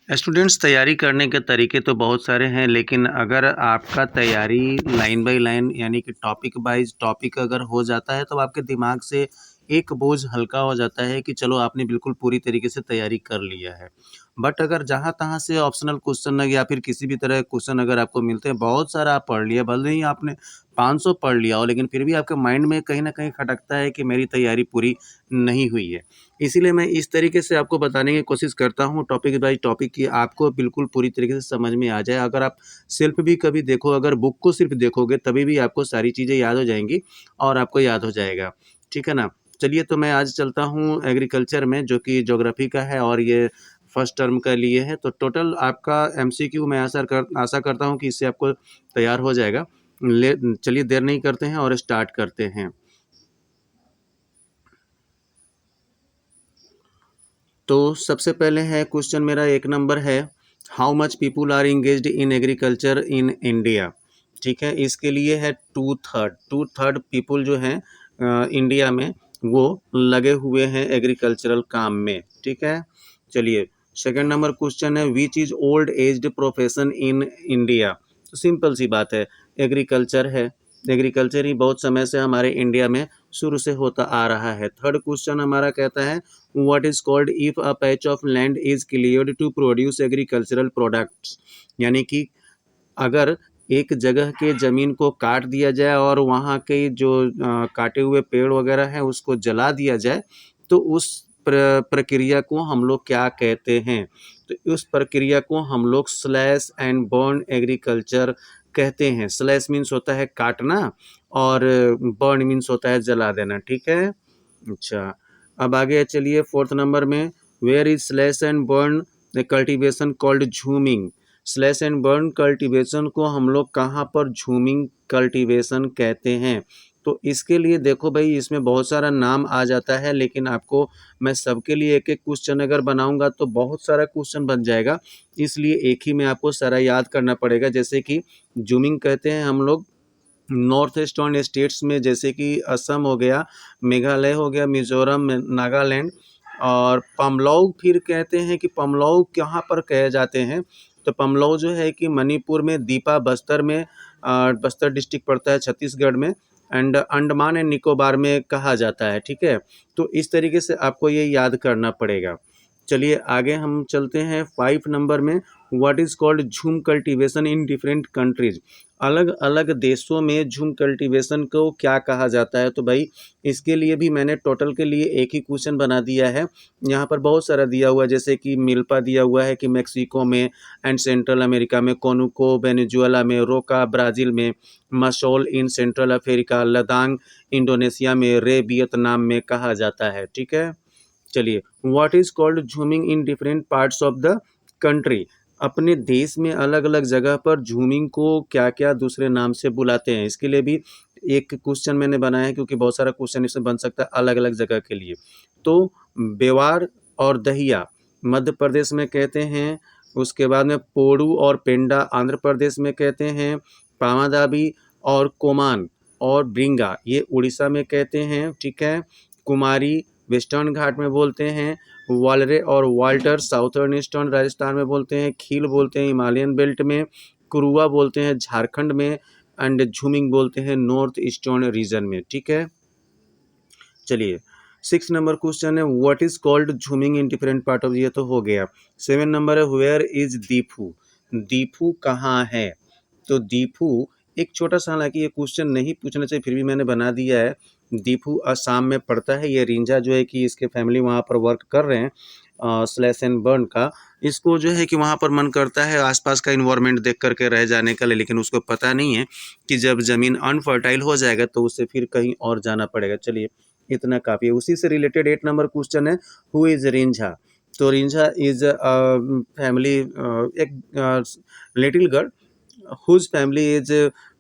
Students, तैयारी करने के तरीके तो बहुत सारे हैं, लेकिन अगर आपका तैयारी लाइन बाय लाइन यानी कि टॉपिक वाइज टॉपिक अगर हो जाता है तो आपके दिमाग से एक बोझ हल्का हो जाता है कि चलो आपने बिल्कुल पूरी तरीके से तैयारी कर लिया है। बट अगर जहाँ तहाँ से ऑप्शनल क्वेश्चन या फिर किसी भी तरह के क्वेश्चन अगर आपको मिलते हैं, बहुत सारा आप पढ़ लिया, भले ही आपने 500 पढ़ लिया हो, लेकिन फिर भी आपके माइंड में कहीं ना कहीं खटकता है कि मेरी तैयारी पूरी नहीं हुई है। इसीलिए मैं इस तरीके से आपको बताने की कोशिश करता हूँ टॉपिक बाय टॉपिक, कि आपको बिल्कुल पूरी तरीके से समझ में आ जाए। अगर आप सेल्फ भी कभी देखो, अगर बुक को सिर्फ देखोगे तभी भी आपको सारी चीज़ें याद हो जाएंगी और आपको याद हो जाएगा। ठीक है ना? चलिए, तो मैं आज चलता हूँ एग्रीकल्चर में, जो कि ज्योग्राफी का है और ये फर्स्ट टर्म के लिए है। तो टोटल आपका एमसीक्यू मैं आशा करता हूँ कि इससे आपको तैयार हो जाएगा। चलिए, देर नहीं करते हैं और स्टार्ट करते हैं। तो सबसे पहले है क्वेश्चन, मेरा एक नंबर है, how much people are engaged in agriculture in India. ठीक है, इसके लिए है टू थर्ड पीपुल जो हैं इंडिया में, वो लगे हुए हैं एग्रीकल्चरल काम में। ठीक है, चलिए, सेकंड नंबर क्वेश्चन है, which is old aged profession in India. तो सिंपल सी बात है, एग्रीकल्चर है। एग्रीकल्चर ही बहुत समय से हमारे इंडिया में शुरू से होता आ रहा है। थर्ड क्वेश्चन हमारा कहता है, what is called if a patch of land is cleared to produce agricultural products। यानी कि अगर एक जगह के ज़मीन को काट दिया जाए और वहाँ के जो काटे हुए पेड़ वगैरह हैं उसको जला दिया जाए, तो उस प्रक्रिया को हम लोग क्या कहते हैं? तो उस प्रक्रिया को हम लोग स्लैश एंड बर्न एग्रीकल्चर कहते हैं। स्लैश मीन्स होता है काटना और बर्न मीन्स होता है जला देना। ठीक है, अच्छा, अब आगे चलिए फोर्थ नंबर में, where is slash and burn cultivation called jhuming. Slash and burn cultivation को हम लोग कहाँ पर झूमिंग कल्टीवेशन कहते हैं? तो इसके लिए देखो भाई, इसमें बहुत सारा नाम आ जाता है, लेकिन आपको मैं सबके लिए एक एक क्वेश्चन अगर बनाऊंगा तो बहुत सारा क्वेश्चन बन जाएगा। इसलिए एक ही में आपको सारा याद करना पड़ेगा। जैसे कि जूमिंग कहते हैं हम लोग नॉर्थ ईस्टर्न स्टेट्स में, जैसे कि असम हो गया, मेघालय हो गया, मिजोरम, नागालैंड, और पमलौ फिर कहते हैं कि पमलौ कहाँ पर कहे जाते हैं? तो पमलौ जो है कि मणिपुर में, दीपा बस्तर में, बस्तर डिस्ट्रिक्ट पड़ता है छत्तीसगढ़ में, एंड अंडमान एंड निकोबार में कहा जाता है। ठीक है, तो इस तरीके से आपको ये याद करना पड़ेगा। चलिए आगे हम चलते हैं 5 नंबर में, व्हाट इज़ कॉल्ड झूम कल्टीवेशन इन डिफरेंट कंट्रीज। अलग अलग देशों में झूम कल्टीवेशन को क्या कहा जाता है? तो भाई, इसके लिए भी मैंने टोटल के लिए एक ही क्वेश्चन बना दिया है। यहाँ पर बहुत सारा दिया हुआ है, जैसे कि मिल्पा दिया हुआ है कि मेक्सिको में, एंड सेंट्रल अमेरिका में, कोनुको वेनेजुएला में, रोका ब्राज़ील में, मसोल इन सेंट्रल अफ्रीका, लदांग इंडोनेशिया में, रे वियतनाम में कहा जाता है। ठीक है, चलिए, what is called jhuming in different parts of the country. अपने देश में अलग अलग जगह पर झूमिंग को क्या क्या दूसरे नाम से बुलाते हैं? इसके लिए भी एक क्वेश्चन मैंने बनाया है, क्योंकि बहुत सारा क्वेश्चन इसमें बन सकता है अलग अलग जगह के लिए। तो बेवार और दहिया मध्य प्रदेश में कहते हैं, उसके बाद में पोड़ू और पेंडा आंध्र प्रदेश में कहते हैं, पामादाबी और कोमान और ब्रिंगा ये उड़ीसा में कहते हैं। ठीक है, कुमारी वेस्टर्न घाट में बोलते हैं, वालरे और वाल्टर साउथर्न ईस्टर्न राजस्थान में बोलते हैं, खील बोलते हैं हिमालयन बेल्ट में, कुरुआ बोलते हैं झारखंड में, एंड झूमिंग बोलते हैं नॉर्थ ईस्टर्न रीजन में। ठीक है, चलिए, 6 नंबर क्वेश्चन है, what is called jhuming in different part of, ये तो हो गया। 7 नंबर है, वेयर इज दीफू। दीफू कहाँ है? तो दीफू एक छोटा सा, हालांकि ये क्वेश्चन नहीं पूछना चाहिए, फिर भी मैंने बना दिया है। दीफू असम में पड़ता है। ये रिंझा जो है कि इसके फैमिली वहाँ पर वर्क कर रहे हैं स्लैश एंड बर्न का। इसको जो है कि वहाँ पर मन करता है आसपास का इन्वायरमेंट देख करके रह जाने का, लेकिन उसको पता नहीं है कि जब ज़मीन अनफर्टाइल हो जाएगा तो उसे फिर कहीं और जाना पड़ेगा। चलिए, इतना काफ़ी है। उसी से रिलेटेड 8 नंबर क्वेश्चन है, हु इज़ रिंझा। तो रिंझा इज़ फैमिली, एक little girl whose family is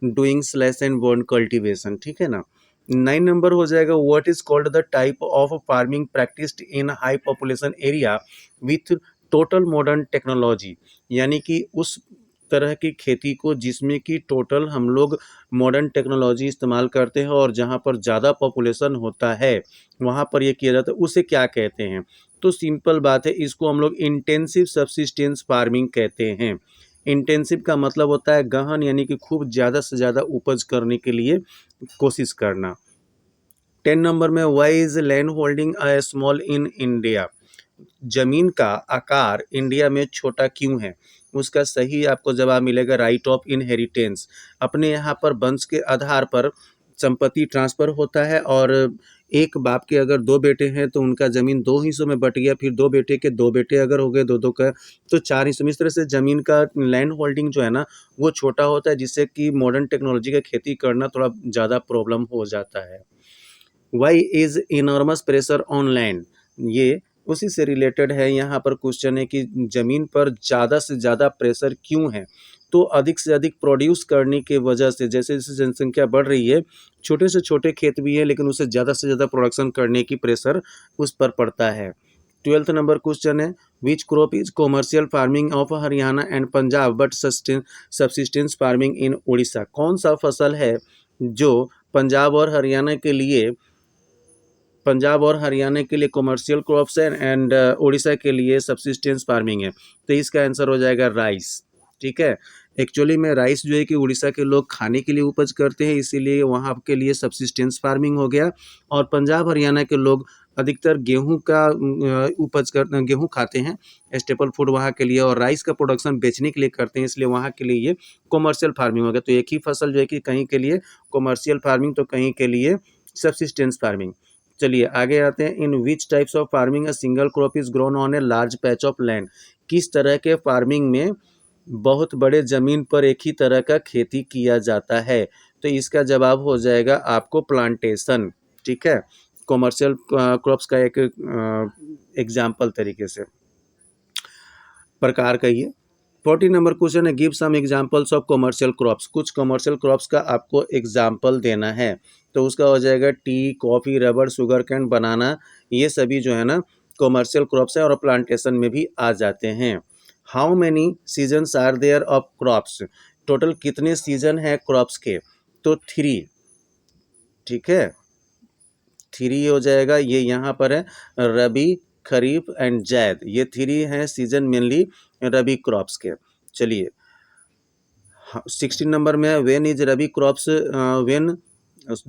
doing slash and burn cultivation. ठीक है ना? 9 नंबर हो जाएगा, what is called the type of farming practised in high population area with total modern technology. यानी कि उस तरह की खेती को जिसमें कि टोटल हम लोग मॉडर्न टेक्नोलॉजी इस्तेमाल करते हैं और जहाँ पर ज़्यादा पॉपुलेशन होता है वहाँ पर ये किया जाता है, उसे क्या कहते हैं? तो सिंपल बात है, इसको हम लोग इंटेंसिव सब्सिस्टेंस फार्मिंग कहते हैं। इंटेंसिव का मतलब होता है गहन, यानी कि खूब ज़्यादा से ज़्यादा उपज करने के लिए कोशिश करना। 10 नंबर में why is land holding a small in India. जमीन का आकार इंडिया में छोटा क्यों है? उसका सही आपको जवाब मिलेगा राइट ऑफ इनहेरिटेंस। अपने यहाँ पर वंश के आधार पर संपत्ति ट्रांसफर होता है, और एक बाप के अगर दो बेटे हैं तो उनका जमीन दो हिस्सों में बट गया, फिर दो बेटे के दो बेटे अगर हो गए दो दो का, तो चार हिस्सों में। इस तरह से जमीन का लैंड होल्डिंग जो है ना वो छोटा होता है, जिससे कि मॉडर्न टेक्नोलॉजी का खेती करना थोड़ा ज़्यादा प्रॉब्लम हो जाता है। Why is enormous pressure on land, ये उसी से रिलेटेड है। यहाँ पर क्वेश्चन है कि जमीन पर ज़्यादा से ज़्यादा प्रेशर क्यों है? तो अधिक से अधिक प्रोड्यूस करने की वजह से, जैसे जैसे जनसंख्या बढ़ रही है, छोटे से छोटे खेत भी हैं लेकिन उसे ज़्यादा से ज़्यादा प्रोडक्शन करने की प्रेशर उस पर पड़ता है। 12th नंबर क्वेश्चन है which crop is commercial farming of Haryana and Punjab but subsistence farming in Orissa. कौन सा फसल है जो पंजाब और हरियाणा के लिए कॉमर्शियल क्रॉप्स है एंड उड़ीसा के लिए सब्सिस्टेंस फार्मिंग है? तो इसका आंसर हो जाएगा राइस। ठीक है, एक्चुअली में राइस जो है कि उड़ीसा के लोग खाने के लिए उपज करते हैं, इसीलिए वहाँ के लिए सब्सिस्टेंस फार्मिंग हो गया। और पंजाब हरियाणा के लोग अधिकतर गेहूं का गेहूं खाते हैं, स्टेपल फूड वहाँ के लिए, और राइस का प्रोडक्शन बेचने के लिए करते हैं, इसलिए वहाँ के लिए ये कॉमर्शियल फार्मिंग हो गया। तो एक ही फसल जो है कि कहीं के लिए कॉमर्शियल फार्मिंग तो कहीं के लिए सब्सिस्टेंस फार्मिंग। चलिए आगे आते हैं। In which types of farming a single crop is grown on a large patch of land. किस तरह के फार्मिंग में बहुत बड़े जमीन पर एक ही तरह का खेती किया जाता है? तो इसका जवाब हो जाएगा आपको प्लांटेशन। ठीक है, कॉमर्शियल क्रॉप्स का एक एग्जाम्पल तरीके से प्रकार कहिए। 14 नंबर क्वेश्चन है give some examples of commercial crops. कुछ कॉमर्शियल क्रॉप्स का आपको एग्जांपल देना है, तो उसका हो जाएगा tea, coffee, rubber, sugarcane, banana. ये सभी जो है ना कॉमर्शियल क्रॉप्स है और प्लांटेशन में भी आ जाते हैं। How many seasons are there of crops. Total कितने सीजन है क्रॉप्स के? तो 3। ठीक है, 3 हो जाएगा। ये यहाँ पर है रबी, खरीफ एंड जैद, ये 3 हैं सीजन मेनली रबी क्रॉप्स के। चलिए 16 नंबर में when is rabi crops, when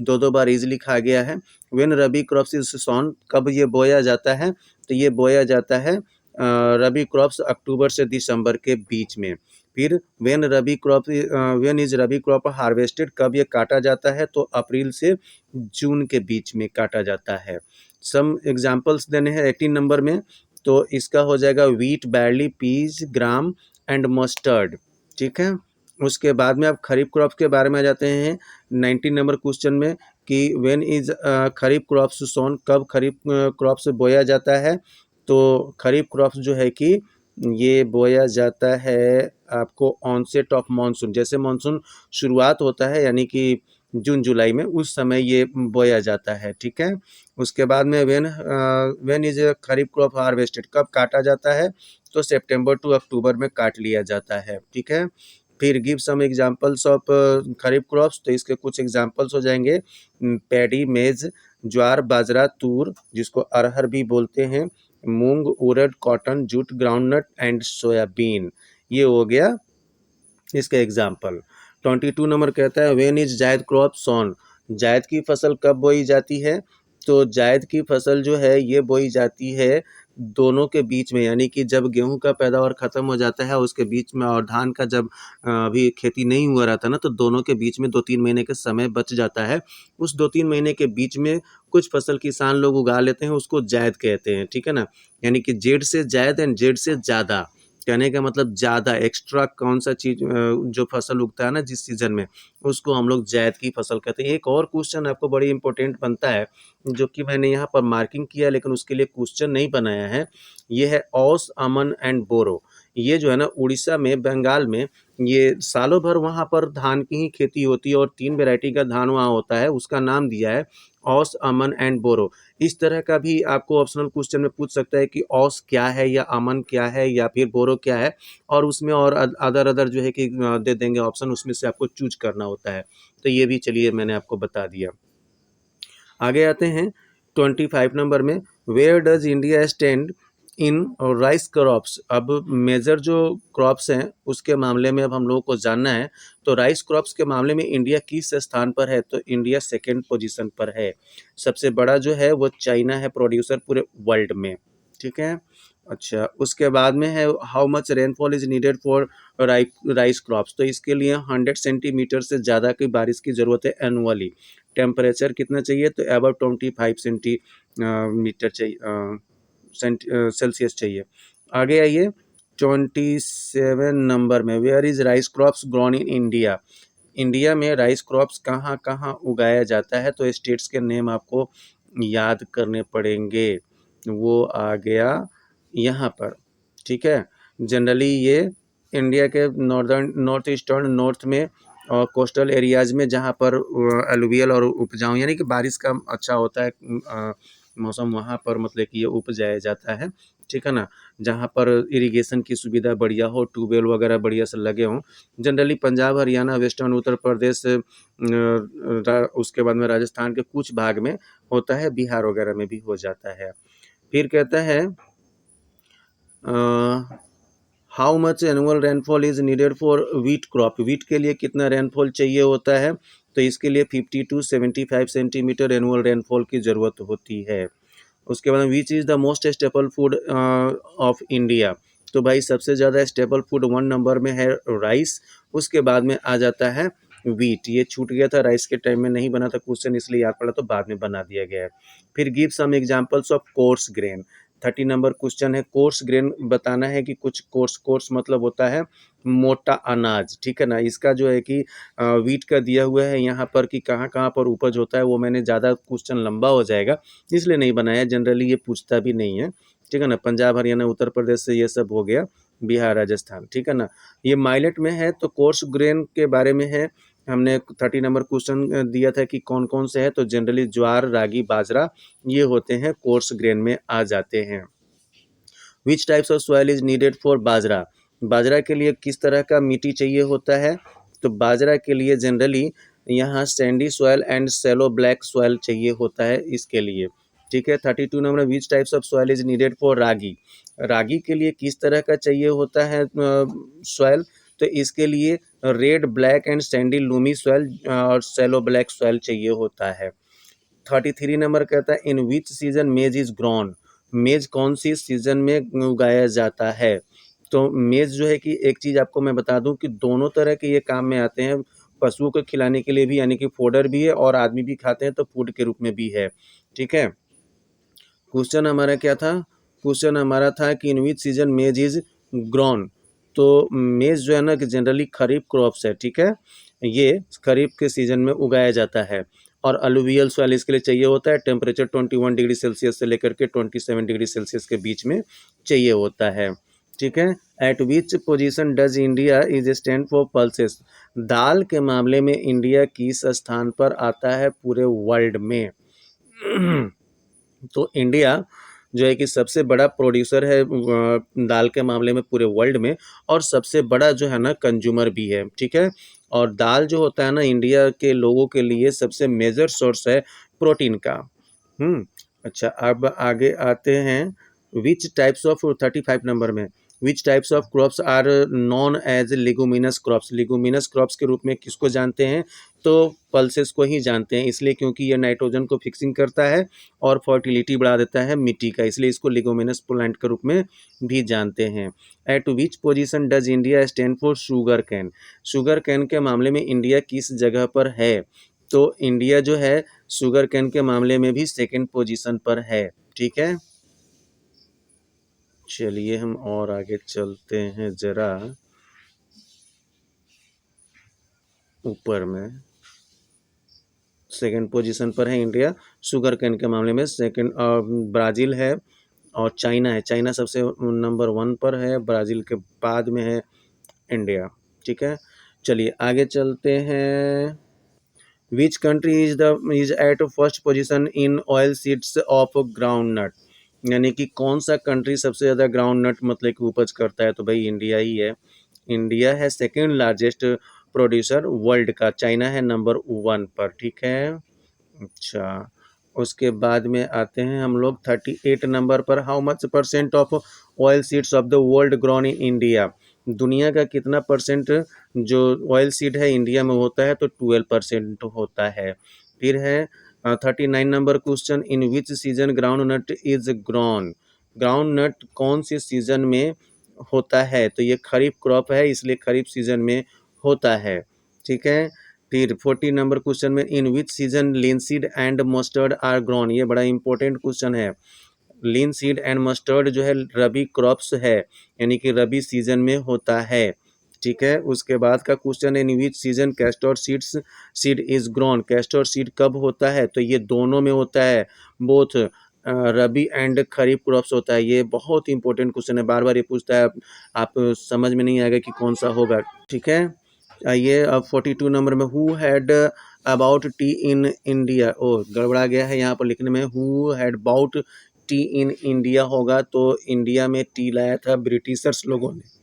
दो बार इज लिखा गया है। वेन रबी क्रॉप्स इज सोन, कब ये बोया जाता है? तो ये बोया जाता है रबी क्रॉप्स अक्टूबर से दिसंबर के बीच में। फिर when is rabi crop harvested, कब ये काटा जाता है? तो अप्रैल से जून के बीच में काटा जाता है। सम एग्जाम्पल्स देने हैं 18 नंबर में, तो इसका हो जाएगा wheat, barley, peas, gram and mustard. ठीक है, उसके बाद में आप खरीफ क्रॉप के बारे में आ जाते हैं 19 नंबर क्वेश्चन में कि व्हेन इज खरीफ क्रॉप्स सोन, कब खरीफ क्रॉप्स बोया जाता है? तो खरीफ क्रॉप्स जो है कि ये बोया जाता है आपको ऑनसेट ऑफ मानसून, जैसे मानसून शुरुआत होता है यानी कि जून जुलाई में, उस समय ये बोया जाता है। ठीक है, उसके बाद में when is kharif crop harvested, कब काटा जाता है? तो सितंबर टू अक्टूबर में काट लिया जाता है। ठीक है, फिर give some examples of kharif crops, तो इसके कुछ एग्जांपल्स हो जाएंगे पैडी, मेज, ज्वार, बाजरा, तूर जिसको अरहर भी बोलते हैं, मूंग, उड़द, cotton, jute, groundnut and soybean. ये हो गया इसका एग्जाम्पल। 22 नंबर कहता है when is zaid crop sown, zaid की फसल कब बोई जाती है? तो जायद की फसल जो है ये बोई जाती है दोनों के बीच में, यानी कि जब गेहूं का पैदावार खत्म हो जाता है उसके बीच में, और धान का जब अभी खेती नहीं हुआ रहता ना, तो दोनों के बीच में 2-3 महीने का समय बच जाता है। उस 2-3 महीने के बीच में कुछ फसल किसान लोग उगा लेते हैं, उसको जायद कहते हैं। ठीक है ना, यानी कि जेड से जायद एंड जेड से ज़्यादा, कहने का मतलब ज़्यादा एक्स्ट्रा कौन सा चीज़ जो फसल उगता है ना जिस सीज़न में, उसको हम लोग जायद की फसल कहते हैं। एक और क्वेश्चन आपको बड़ी इंपॉर्टेंट बनता है जो कि मैंने यहाँ पर मार्किंग किया लेकिन उसके लिए क्वेश्चन नहीं बनाया है, ये है औस, अमन एंड बोरो। ये जो है ना उड़ीसा में, बंगाल में, ये सालों भर वहाँ पर धान की ही खेती होती है और 3 वैरायटी का धान वहाँ होता है, उसका नाम दिया है औस, अमन एंड बोरो। इस तरह का भी आपको ऑप्शनल क्वेश्चन में पूछ सकता है कि औस क्या है या अमन क्या है या फिर बोरो क्या है, और उसमें और अदर जो है कि दे देंगे ऑप्शन, उसमें से आपको चूज करना होता है। तो ये भी चलिए मैंने आपको बता दिया। आगे आते हैं 25 नंबर में where does India stand in rice crops, अब मेजर जो क्रॉप्स हैं उसके मामले में अब हम लोगों को जानना है। तो राइस क्रॉप्स के मामले में इंडिया किस स्थान पर है? तो इंडिया सेकंड पोजीशन पर है। सबसे बड़ा जो है वो चाइना है प्रोड्यूसर पूरे वर्ल्ड में, ठीक है। अच्छा, उसके बाद में है how much rainfall is needed for rice crops. तो इसके लिए 100 सेंटीमीटर से ज़्यादा की बारिश की ज़रूरत है एनुअली। टेम्परेचर कितना चाहिए? तो अबव 25 सेंटीमीटर चाहिए, सेल्सियस चाहिए। आगे आइए 27 नंबर में, where is rice crops grown in India. India में राइस क्रॉप्स कहाँ कहाँ उगाया जाता है? तो स्टेट्स के नेम आपको याद करने पड़ेंगे। वो आ गया यहाँ पर, ठीक है। जनरली ये इंडिया के नॉर्दर्न, नॉर्थ ईस्टर्न, नॉर्थ में और कोस्टल एरियाज में जहाँ पर एलुवियल और उपजाऊ यानी कि बारिश का अच्छा होता है मौसम, वहाँ पर मतलब कि ये उपजाया जाता है, ठीक है ना। जहाँ पर इरिगेशन की सुविधा बढ़िया हो, ट्यूबवेल वगैरह बढ़िया से लगे हों। जनरली पंजाब, हरियाणा, वेस्टर्न उत्तर प्रदेश, उसके बाद में राजस्थान के कुछ भाग में होता है, बिहार वगैरह में भी हो जाता है। फिर कहता है how much annual rainfall is needed for wheat crop. Wheat के लिए कितना रेनफॉल चाहिए होता है? तो इसके लिए 50 to 75 सेंटीमीटर एनुअल रेनफॉल की ज़रूरत होती है। उसके बाद which is the most staple food of India. तो भाई सबसे ज़्यादा स्टेपल फूड 1 नंबर में है राइस, उसके बाद में आ जाता है वीट। ये छूट गया था, राइस के टाइम में नहीं बना था क्वेश्चन, इसलिए याद पड़ा तो बाद में बना दिया गया है। फिर give some examples of coarse grain. 30 number question है, कोर्स ग्रेन बताना है कि कुछ कोर्स, कोर्स मतलब होता है मोटा अनाज, ठीक है ना। इसका जो है कि वीट का दिया हुआ है यहाँ पर कि कहाँ कहाँ पर उपज होता है, वो मैंने ज़्यादा क्वेश्चन लंबा हो जाएगा इसलिए नहीं बनाया। जनरली ये पूछता भी नहीं है, ठीक है ना। पंजाब, हरियाणा, उत्तर प्रदेश से ये सब हो गया, बिहार, राजस्थान, ठीक है ना। ये माइलेट में है तो कोर्स ग्रेन के बारे में है। हमने 30 नंबर क्वेश्चन दिया था कि कौन कौन से है, तो जनरली ज्वार, रागी, बाजरा ये होते हैं कोर्स ग्रेन में आ जाते हैं। Which types of soil is needed for bajra. बाजरा के लिए किस तरह का मिट्टी चाहिए होता है? तो बाजरा के लिए जनरली यहाँ sandy soil and shallow black soil चाहिए होता है इसके लिए, ठीक है। 32 number, which types of soil is needed for ragi. रागी के लिए किस तरह का चाहिए होता है सॉइल? तो इसके लिए red, black and Sandy Lumi soil और सेलो ब्लैक सॉइल चाहिए होता है। 33 नंबर कहता है इन विच सीजन मेज इज ग्रोन। मेज कौन सी सीजन में उगाया जाता है? तो मेज जो है कि एक चीज़ आपको मैं बता दूं कि दोनों तरह के ये काम में आते हैं। पशुओं को खिलाने के लिए भी यानी कि फोडर भी है, और आदमी भी खाते हैं तो फूड के रूप में भी है, ठीक है। क्वेश्चन हमारा क्या था? क्वेश्चन हमारा था कि इन विच सीजन मेज इज ग्रोन। तो मेज जो है ना कि जनरली खरीफ क्रॉप्स है, ठीक है। ये खरीफ के सीजन में उगाया जाता है। और अलुवियल सॉइल इसके लिए चाहिए होता है, टेम्परेचर 21 डिग्री सेल्सियस से लेकर के 27 डिग्री सेल्सियस के बीच में चाहिए होता है, ठीक है। At which position does India is stand for pulses. दाल के मामले में इंडिया किस स्थान पर आता है पूरे वर्ल्ड में? तो इंडिया जो है कि सबसे बड़ा प्रोड्यूसर है दाल के मामले में पूरे वर्ल्ड में, और सबसे बड़ा जो है ना कंज्यूमर भी है, ठीक है। और दाल जो होता है ना इंडिया के लोगों के लिए सबसे मेजर सोर्स है प्रोटीन का। अच्छा, अब आगे आते हैं विच टाइप्स ऑफ 35 नंबर में, which types of crops are known as leguminous crops. Leguminous crops के रूप में किसको जानते हैं? तो पल्सेस को ही जानते हैं, इसलिए क्योंकि ये नाइट्रोजन को फिक्सिंग करता है और फर्टिलिटी बढ़ा देता है मिट्टी का, इसलिए इसको लिगुमिनस प्लांट के रूप में भी जानते हैं। Eight which position does India stand for sugar cane. Sugar cane के मामले में इंडिया किस जगह पर है? तो इंडिया जो है शुगर कैन के मामले में भी सेकेंड पोजीशन पर है, ठीक है। चलिए हम और आगे चलते हैं जरा ऊपर में। सेकेंड पोजीशन पर है इंडिया शुगर कैन के मामले में। सेकेंड ब्राज़ील है और चाइना है। चाइना सबसे नंबर 1 पर है, ब्राज़ील के बाद में है इंडिया, ठीक है। चलिए आगे चलते हैं। Which country is at first position in oil seeds of groundnut. यानी कि कौन सा कंट्री सबसे ज़्यादा ग्राउंड नट मतलब कि उपज करता है? तो भाई इंडिया ही है। इंडिया है सेकेंड लार्जेस्ट प्रोड्यूसर वर्ल्ड का, चाइना है नंबर 1 पर, ठीक है। अच्छा, उसके बाद में आते हैं हम लोग 38 नंबर पर, how much percent of oil seeds of the world grown in India. दुनिया का कितना परसेंट जो ऑयल सीड है इंडिया में होता है, तो 12% होता है। फिर है 39 number question, in which season groundnut is grown. Groundnut कौन से सीजन में होता है, तो ये खरीफ क्रॉप है, इसलिए खरीफ सीजन में होता है। ठीक है। फिर 40 नंबर क्वेश्चन में, in which season linseed and mustard are grown. ये बड़ा इंपॉर्टेंट क्वेश्चन है। लिनसीड एंड मस्टर्ड जो है रबी क्रॉप्स है, यानी कि रबी सीजन में होता है। ठीक है। उसके बाद का क्वेश्चन है, in which season castor seed is grown. Castor seed कब होता है, तो ये दोनों में होता है, both rabi and kharif crops होता है। ये बहुत इंपॉर्टेंट क्वेश्चन है, बार बार ये पूछता है, आप समझ में नहीं आएगा कि कौन सा होगा। ठीक है। आइए अब 42 नंबर में, who had about tea in India. ओ गड़बड़ा गया है यहाँ पर लिखने में, who had about tea in India होगा, तो इंडिया में टी लाया था ब्रिटिशर्स लोगों ने।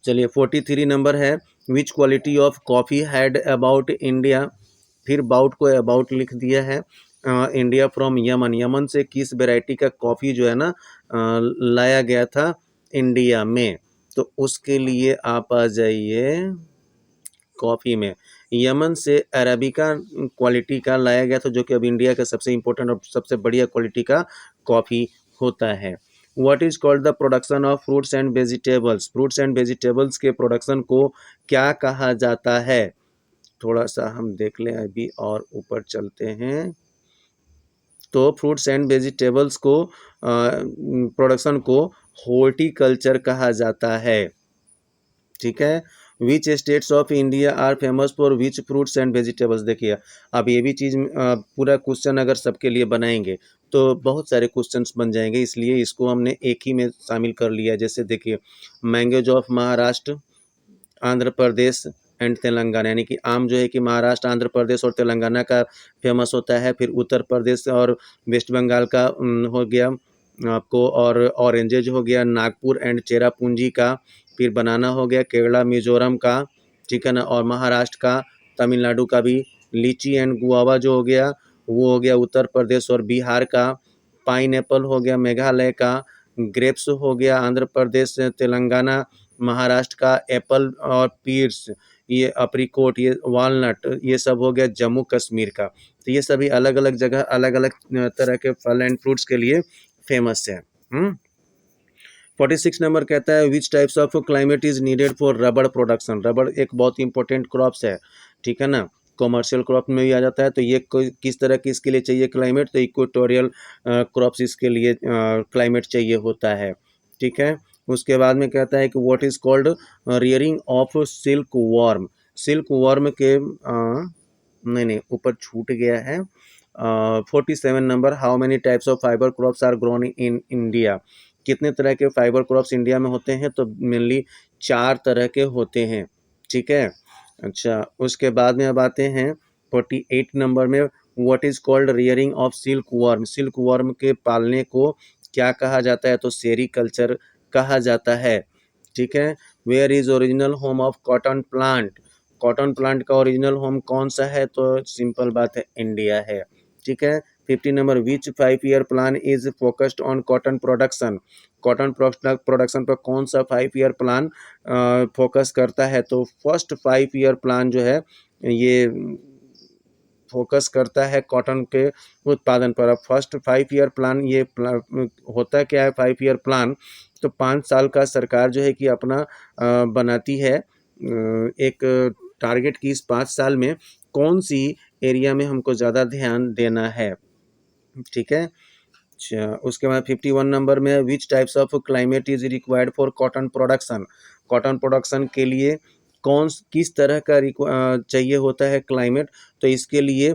चलिए 43 नंबर है, विच quality of coffee had about India. फिर बाउट को अबाउट लिख दिया है। इंडिया फ्रॉम यमन, यमन से किस वैरायटी का कॉफ़ी जो है ना लाया गया था इंडिया में, तो उसके लिए आप आ जाइए कॉफ़ी में। यमन से अरेबिका क्वालिटी का लाया गया था, जो कि अब इंडिया का सबसे इम्पोर्टेंट और सबसे बढ़िया क्वालिटी का कॉफ़ी होता है। What is called the production of fruits and vegetables. Fruits and vegetables के प्रोडक्शन को क्या कहा जाता है। थोड़ा सा हम देख लें अभी और ऊपर चलते हैं। तो फ्रूट्स एंड वेजिटेबल्स को प्रोडक्शन को हॉर्टिकल्चर कहा जाता है। ठीक है। Which states of India are famous for which fruits and vegetables. देखिए अब ये भी चीज़ पूरा क्वेश्चन अगर सबके लिए बनाएंगे तो बहुत सारे क्वेश्चंस बन जाएंगे, इसलिए इसको हमने एक ही में शामिल कर लिया। जैसे देखिए, mangoes of Maharashtra, Andhra Pradesh and Telangana, यानी कि आम जो है कि महाराष्ट्र, आंध्र प्रदेश और तेलंगाना का फेमस होता है। फिर उत्तर प्रदेश और वेस्ट बंगाल का हो गया आपको, और ऑरेंजेज हो गया नागपुर एंड चेरापूंजी का। फिर बनाना हो गया केरला मिजोरम का, ठीक है ना, और महाराष्ट्र का, तमिलनाडु का भी। लीची एंड गुआवा जो हो गया वो हो गया उत्तर प्रदेश और बिहार का। पाइन एप्पल हो गया मेघालय का। ग्रेप्स हो गया आंध्र प्रदेश तेलंगाना। महाराष्ट्र का एप्पल और पीर्स, ये अप्रीकोट, ये वालनट, ये सब हो गया जम्मू कश्मीर का। तो ये सभी अलग अलग जगह अलग अलग तरह के फल एंड फ्रूट्स के लिए फेमस है। 46 नंबर कहता है, विच types of climate is needed for रबड़ प्रोडक्शन। रबड़ एक बहुत इंपॉर्टेंट क्रॉप्स है, ठीक है ना, कॉमर्शियल क्रॉप में भी आ जाता है। तो ये किस तरह की इसके लिए चाहिए क्लाइमेट, तो इक्वेटोरियल क्रॉप्स इसके लिए क्लाइमेट चाहिए होता है। ठीक है। उसके बाद में कहता है कि what is called rearing of silkworm. Silkworm के नहीं ऊपर छूट गया है। 47 number, how many types of fibre crops are grown in India. कितने तरह के फाइबर क्रॉप्स इंडिया में होते हैं, तो मेनली 4 तरह के होते हैं। ठीक है। अच्छा, उसके बाद में अब आते हैं 48 नंबर में, what is called rearing of silkworm. Silkworm के पालने को क्या कहा जाता है, तो सेरीकल्चर कहा जाता है। ठीक है। Where is original home of cotton plant. Cotton plant का ओरिजिनल होम कौन सा है, तो सिंपल बात है, इंडिया है। ठीक है। 50 number, which 5 year plan is focused on cotton production. Cotton production पर कौन सा 5 ईयर प्लान फोकस करता है, तो फर्स्ट 5 ईयर प्लान जो है ये फोकस करता है कॉटन के उत्पादन पर। अब फर्स्ट 5 ईयर प्लान ये होता क्या है 5 ईयर प्लान, तो 5 साल का सरकार जो है कि अपना बनाती है एक टारगेट की, इस 5 साल में कौन सी एरिया में हमको ज़्यादा ध्यान देना है। ठीक है। अच्छा, उसके बाद 51 नंबर में, which types of climate is required for cotton production. Cotton production के लिए किस तरह का चाहिए होता है क्लाइमेट, तो इसके लिए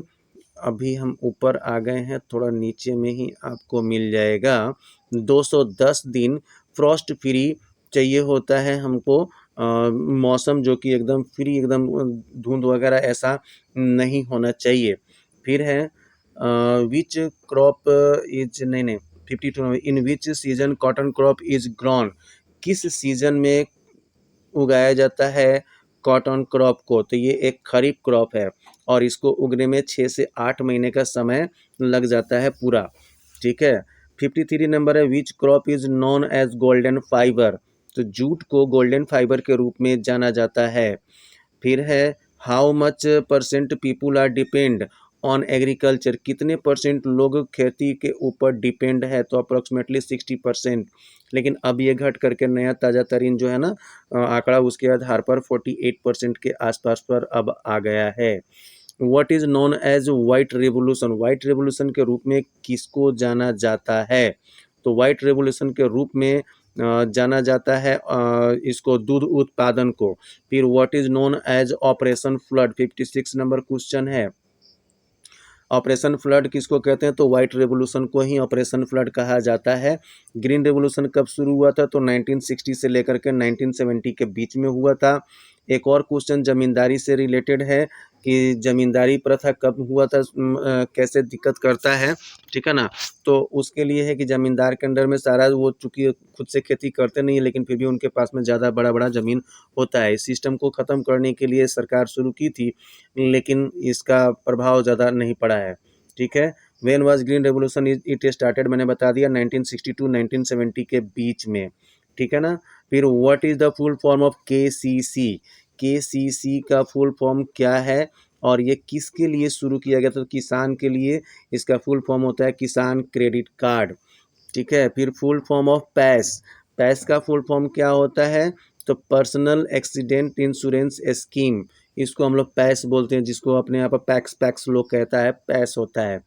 अभी हम ऊपर आ गए हैं, थोड़ा नीचे में ही आपको मिल जाएगा। 210 दिन फ्रॉस्ट फ्री चाहिए होता है हमको, मौसम जो कि एकदम फ्री, एकदम धुंध वगैरह ऐसा नहीं होना चाहिए। फिर है विच क्रॉप इज नहीं 52 in which season cotton crop is grown. किस सीजन में उगाया जाता है कॉटन क्रॉप को, तो ये एक खरीफ क्रॉप है। और इसको उगने में 6 से 8 महीने का समय लग जाता है पूरा, ठीक है। 53 नंबर है, which crop is known as golden fibre, तो जूट को गोल्डन फाइबर के रूप में जाना जाता है। फिर है, how much percent people are depend on agriculture, कितने परसेंट लोग खेती के ऊपर डिपेंड है, तो अप्रोक्सीमेटली 60%, लेकिन अब ये घट करके नया ताज़ा तरीन जो है ना आंकड़ा, उसके आधार पर 48% के आसपास पर अब आ गया है। What is known as white revolution, white revolution के रूप में किसको जाना जाता है, तो वाइट रेवोल्यूशन के रूप में जाना जाता है इसको दूध उत्पादन को। फिर what is known as operation flood, 56 number question है। ऑपरेशन फ्लड किसको कहते हैं, तो व्हाइट रेवोल्यूशन को ही ऑपरेशन फ्लड कहा जाता है। ग्रीन रेवोल्यूशन कब शुरू हुआ था, तो 1960 से लेकर के 1970 के बीच में हुआ था। एक और क्वेश्चन जमींदारी से रिलेटेड है कि जमींदारी प्रथा कब हुआ था, कैसे दिक्कत करता है, ठीक है ना। तो उसके लिए है कि जमींदार के अंडर में सारा वो चूंकि खुद से खेती करते नहीं है, लेकिन फिर भी उनके पास में ज़्यादा बड़ा बड़ा ज़मीन होता है। इस सिस्टम को ख़त्म करने के लिए सरकार शुरू की थी, लेकिन इसका प्रभाव ज़्यादा नहीं पड़ा है, ठीक है। When was green revolution, it started, मैंने बता दिया 1960 1970 के बीच में, ठीक है ना। फिर what is the full form of KCC, KCC का फुल फॉर्म क्या है और ये किसके लिए शुरू किया गया था, तो किसान के लिए इसका फुल फॉर्म होता है किसान क्रेडिट कार्ड, ठीक है। फिर फुल फॉर्म ऑफ पैस, पैस का फुल फॉर्म क्या होता है, तो पर्सनल एक्सीडेंट इंश्योरेंस स्कीम, इसको हम लोग पैस बोलते हैं, जिसको अपने यहाँ पर पैक्स पैक्स लोग कहता है, पैस होता है।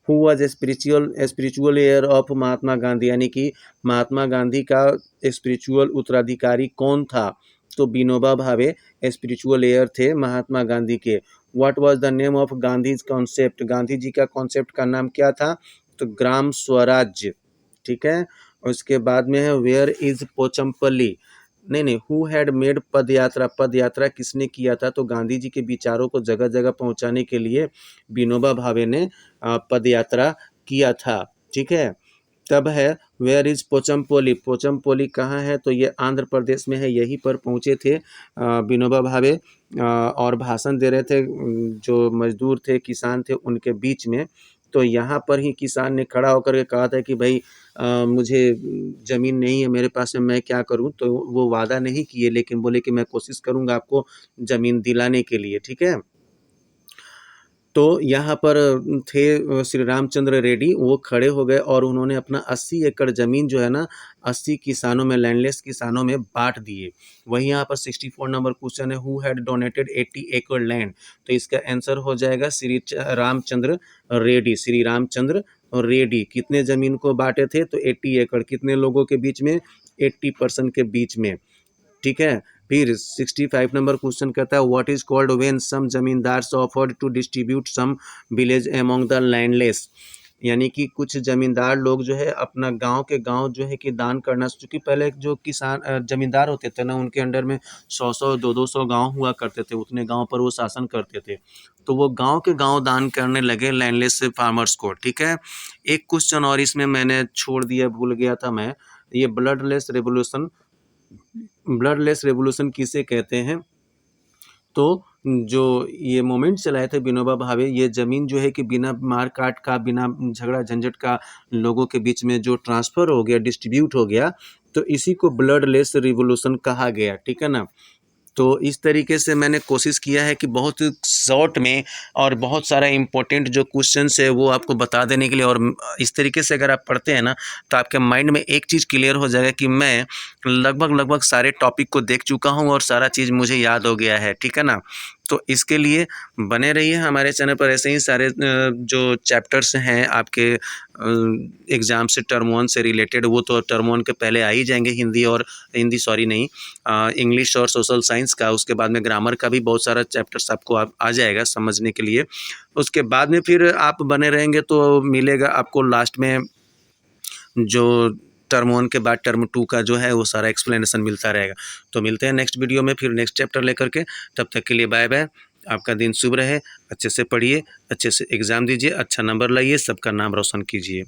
Who was spiritual heir of Mahatma Gandhi, यानी कि महात्मा गांधी का स्पिरिचुअल उत्तराधिकारी कौन था, तो विनोबा भावे स्पिरिचुअल एयर थे महात्मा गांधी के। What was the name of Gandhi's concept, Gandhi ji का कॉन्सेप्ट का नाम क्या था, तो ग्राम स्वराज्य, ठीक है। उसके बाद में है वेयर इज पोचमपल्ली, नहीं, हु हैड मेड पद यात्रा, पद यात्रा किसने किया था, तो गांधी जी के विचारों को जगह जगह पहुंचाने के लिए विनोबा भावे ने पद यात्रा किया था, ठीक है। तब है वेयर इज पोचमपोली, पोचमपोली कहाँ है, तो ये आंध्र प्रदेश में है, यहीं पर पहुँचे थे विनोबा भावे और भाषण दे रहे थे, जो मजदूर थे किसान थे उनके बीच में। तो यहाँ पर ही किसान ने खड़ा होकर के कहा था कि भाई मुझे ज़मीन नहीं है मेरे पास में, मैं क्या करूँ, तो वो वादा नहीं किए, लेकिन बोले कि मैं कोशिश करूँगा आपको ज़मीन दिलाने के लिए, ठीक है। तो यहाँ पर थे श्री रामचंद्र रेड्डी, वो खड़े हो गए और उन्होंने अपना 80 एकड़ ज़मीन जो है ना 80 किसानों में, लैंडलेस किसानों में बांट दिए। वहीं यहाँ पर 64 नंबर क्वेश्चन है, हु हैड डोनेटेड 80 एकड़ लैंड, तो इसका आंसर हो जाएगा रामचंद्र रेड्डी, श्री रामचंद्र रेड्डी। कितने ज़मीन को बांटे थे, तो 80 एकड़, कितने लोगों के बीच में, 80% के बीच में, ठीक है। फिर 65 नंबर क्वेश्चन कहता है what is called when some zamindars offered to distribute some village among the landless, यानी कि कुछ जमींदार लोग जो है अपना गांव के गांव जो है कि दान करना, क्योंकि पहले जो किसान जमींदार होते थे ना उनके अंडर में 100-100 200-200 गांव हुआ करते थे, उतने गांव पर वो शासन करते थे, तो वो गांव के गांव दान करने लगे लैंडलेस फार्मर्स को, ठीक है। एक क्वेश्चन और इसमें मैंने छोड़ दिया, भूल गया था मैं, ये ब्लडलेस रेवोल्यूशन, ब्लडलेस रेवोल्यूशन किसे कहते हैं, तो जो ये मूवमेंट चलाए थे विनोबा भावे, ये ज़मीन जो है कि बिना मार काट का, बिना झगड़ा झंझट का लोगों के बीच में जो ट्रांसफ़र हो गया, डिस्ट्रीब्यूट हो गया, तो इसी को ब्लडलेस रिवोल्यूशन कहा गया, ठीक है ना। तो इस तरीके से मैंने कोशिश किया है कि बहुत शॉर्ट में और बहुत सारा इम्पोर्टेंट जो क्वेश्चंस है वो आपको बता देने के लिए, और इस तरीके से अगर आप पढ़ते हैं ना तो आपके माइंड में एक चीज़ क्लियर हो जाएगा कि मैं लगभग सारे टॉपिक को देख चुका हूँ और सारा चीज़ मुझे याद हो गया है, ठीक है ना। तो इसके लिए बने रहिए हमारे चैनल पर, ऐसे ही सारे जो चैप्टर्स हैं आपके एग्ज़ाम से टर्म 1 से रिलेटेड, वो तो टर्म 1 के पहले आ ही जाएंगे, हिंदी सॉरी नहीं, इंग्लिश और सोशल साइंस का, उसके बाद में ग्रामर का भी बहुत सारा चैप्टर्स आपको आ जाएगा समझने के लिए। उसके बाद में फिर आप बने रहेंगे तो मिलेगा आपको लास्ट में जो टर्म 1 के बाद टर्म 2 का जो है वो सारा एक्सप्लेनेशन मिलता रहेगा। तो मिलते हैं नेक्स्ट वीडियो में फिर नेक्स्ट चैप्टर लेकर के, तब तक के लिए बाय बाय। आपका दिन शुभ रहे, अच्छे से पढ़िए, अच्छे से एग्ज़ाम दीजिए, अच्छा नंबर लाइए, सबका नाम रोशन कीजिए।